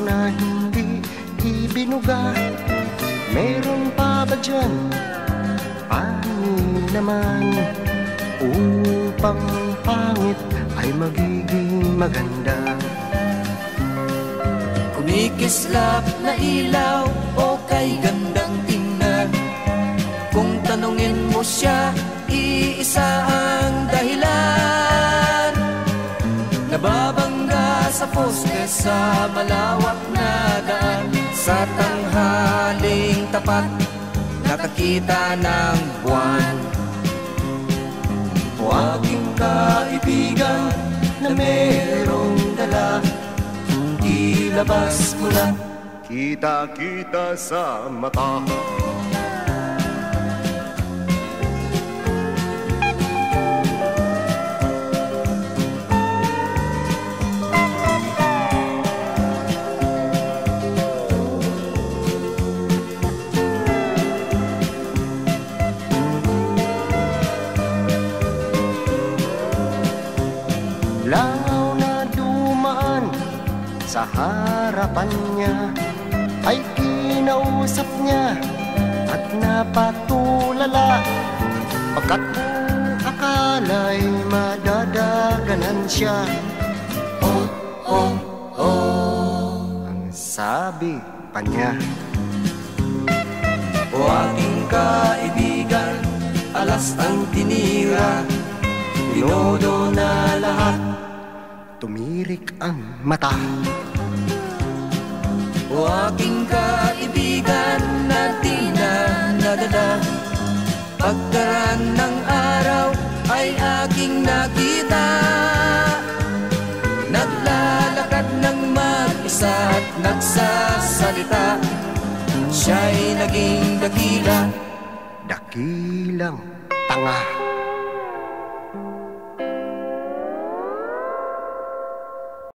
na hindi ibinuga. Meron pa ba dyan panin naman upang pangit ay magiging maganda? Kumikislap na ilaw o kay gandang tingnan, kung tanungin mo siya, iisa ang dahilan. Nababangga sa poste sa malawak na daan, sa tanghaling tapat nakakita ng buwan. O aking kaibigan na merong dala, ilabas mo na, kita-kita sa mata. Langaw na dumaan sa harapan niya, ay kinausap niya at napatulala, pagkat akala'y madadaganan siya. Oh, oh, oh, ang sabi pa niya. O aking kaibigan, alas ang tinira, tinodo na lahat, tumirik ang mata. o aking kaibigan na di na nadala, pagkaraan ng araw ay aking nakita, naglalakad ng mag-isa at nagsasalita, siya'y naging dakila. Dakilang tanga.